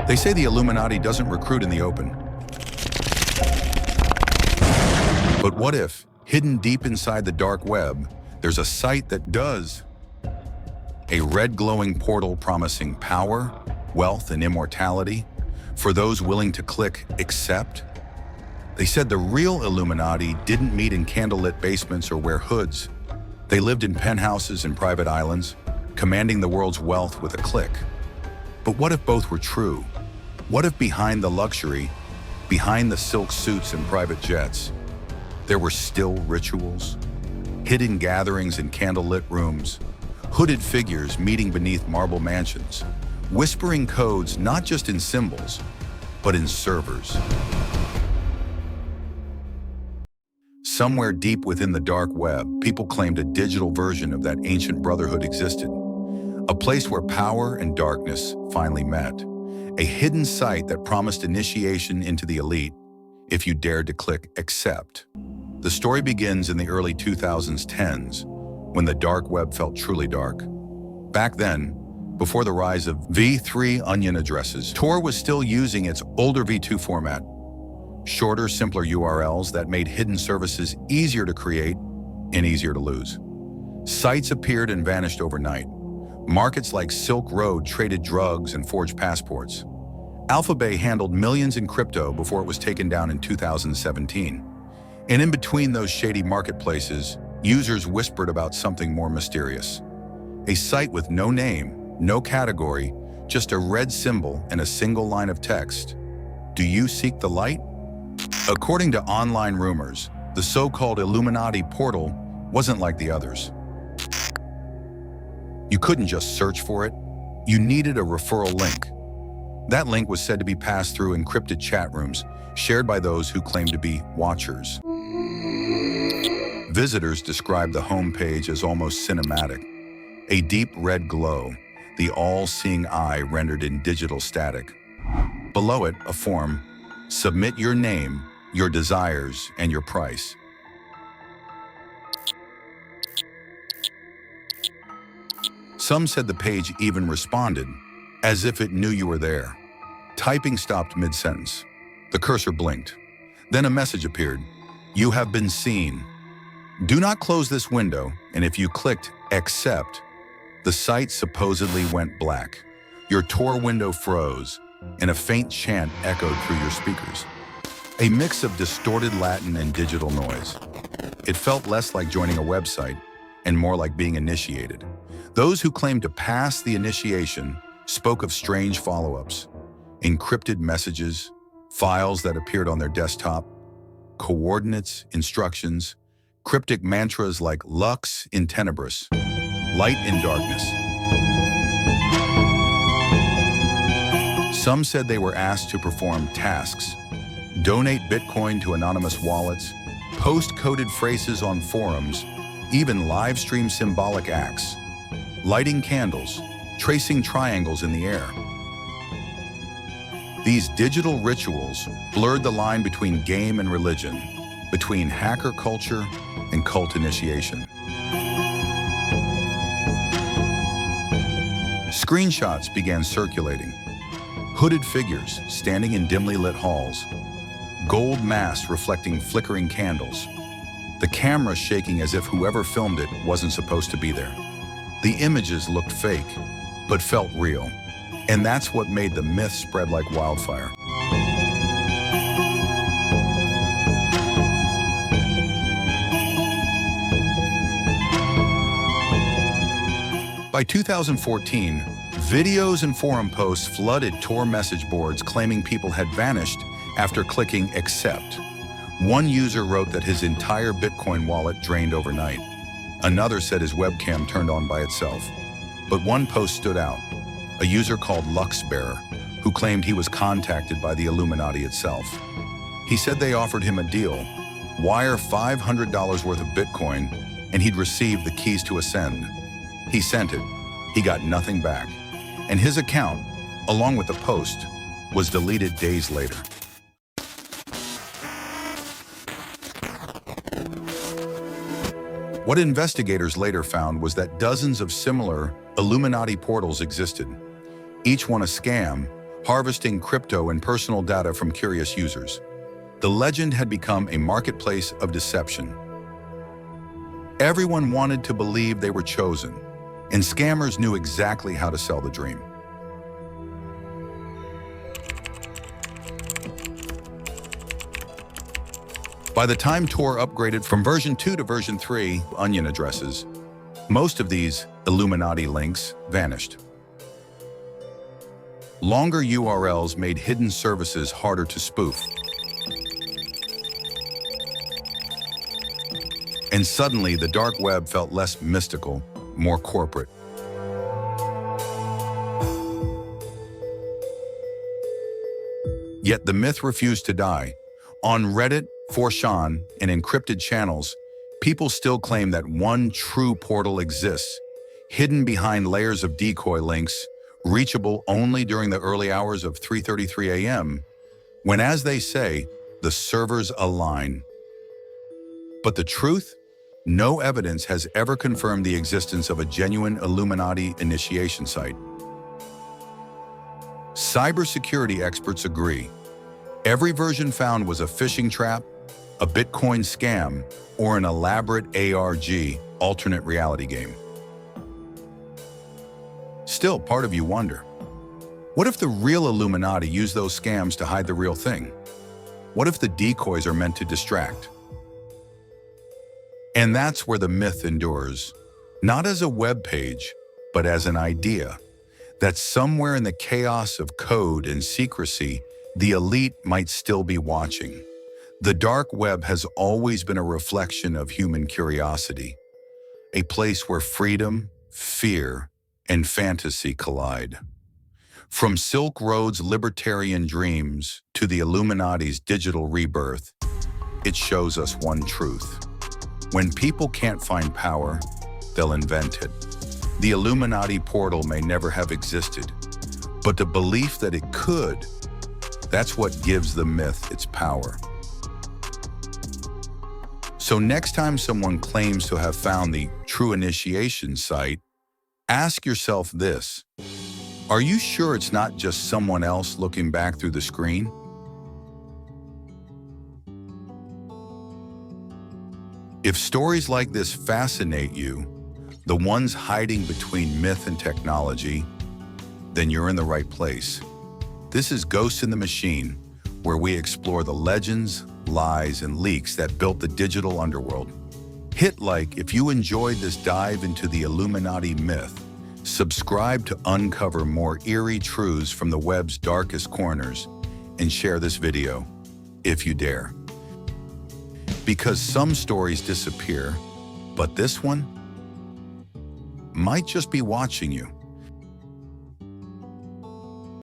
They say the Illuminati doesn't recruit in the open. But what if, hidden deep inside the dark web, there's a site that does? A red glowing portal promising power, wealth, and immortality for those willing to click accept? They said the real Illuminati didn't meet in candlelit basements or wear hoods. They lived in penthouses and private islands, commanding the world's wealth with a click. But what if both were true? What if behind the luxury, behind the silk suits and private jets, there were still rituals, hidden gatherings in candlelit rooms, hooded figures meeting beneath marble mansions, whispering codes not just in symbols, but in servers. Somewhere deep within the dark web, people claimed a digital version of that ancient brotherhood existed. A place where power and darkness finally met. A hidden site that promised initiation into the elite if you dared to click accept. The story begins in the early 2010s, when the dark web felt truly dark. Back then, before the rise of V3 onion addresses, Tor was still using its older V2 format. Shorter, simpler URLs that made hidden services easier to create and easier to lose. Sites appeared and vanished overnight. Markets like Silk Road traded drugs and forged passports. AlphaBay handled millions in crypto before it was taken down in 2017. And in between those shady marketplaces, users whispered about something more mysterious. A site with no name, no category, just a red symbol and a single line of text. Do you seek the light? According to online rumors, the so-called Illuminati portal wasn't like the others. You couldn't just search for it. You needed a referral link. That link was said to be passed through encrypted chat rooms, shared by those who claimed to be watchers. Visitors described the homepage as almost cinematic. A deep red glow, the all-seeing eye rendered in digital static. Below it, a form. Submit your name, your desires, and your price. Some said the page even responded, as if it knew you were there. Typing stopped mid-sentence. The cursor blinked. Then a message appeared. You have been seen. Do not close this window, and if you clicked accept, the site supposedly went black. Your Tor window froze, and a faint chant echoed through your speakers. A mix of distorted Latin and digital noise. It felt less like joining a website and more like being initiated. Those who claimed to pass the initiation spoke of strange follow-ups, encrypted messages, files that appeared on their desktop, coordinates, instructions, cryptic mantras like lux in tenebris, light in darkness. Some said they were asked to perform tasks, donate Bitcoin to anonymous wallets, post coded phrases on forums, even live stream symbolic acts, lighting candles, tracing triangles in the air. These digital rituals blurred the line between game and religion, between hacker culture and cult initiation. Screenshots began circulating. Hooded figures standing in dimly lit halls. Gold masks reflecting flickering candles. The camera shaking as if whoever filmed it wasn't supposed to be there. The images looked fake, but felt real. And that's what made the myth spread like wildfire. By 2014, videos and forum posts flooded Tor message boards claiming people had vanished after clicking accept. One user wrote that his entire Bitcoin wallet drained overnight. Another said his webcam turned on by itself. But one post stood out, a user called Luxbearer, who claimed he was contacted by the Illuminati itself. He said they offered him a deal, wire $500 worth of Bitcoin, and he'd receive the keys to Ascend. He sent it, he got nothing back, and his account, along with the post, was deleted days later. What investigators later found was that dozens of similar Illuminati portals existed, each one a scam, harvesting crypto and personal data from curious users. The legend had become a marketplace of deception. Everyone wanted to believe they were chosen, and scammers knew exactly how to sell the dream. By the time Tor upgraded from version 2 to version 3 onion addresses, most of these Illuminati links vanished. Longer URLs made hidden services harder to spoof. And suddenly, the dark web felt less mystical, more corporate. Yet the myth refused to die. On Reddit, 4chan, and encrypted channels, people still claim that one true portal exists, hidden behind layers of decoy links, reachable only during the early hours of 3:33 a.m., when, as they say, the servers align. But the truth? No evidence has ever confirmed the existence of a genuine Illuminati initiation site. Cybersecurity experts agree. Every version found was a phishing trap, a Bitcoin scam, or an elaborate ARG, alternate reality game. Still, part of you wonder, what if the real Illuminati use those scams to hide the real thing? What if the decoys are meant to distract? And that's where the myth endures, not as a web page, but as an idea, that somewhere in the chaos of code and secrecy, the elite might still be watching. The dark web has always been a reflection of human curiosity, a place where freedom, fear, and fantasy collide. From Silk Road's libertarian dreams to the Illuminati's digital rebirth, it shows us one truth. When people can't find power, they'll invent it. The Illuminati portal may never have existed, but the belief that it could, that's what gives the myth its power. So next time someone claims to have found the true initiation site, ask yourself this: are you sure it's not just someone else looking back through the screen? If stories like this fascinate you, the ones hiding between myth and technology, then you're in the right place. This is Ghost in the Machine, where we explore the legends, lies, and leaks that built the digital underworld. Hit like if you enjoyed this dive into the Illuminati myth. Subscribe to uncover more eerie truths from the web's darkest corners, and share this video, if you dare. Because some stories disappear, but this one might just be watching you.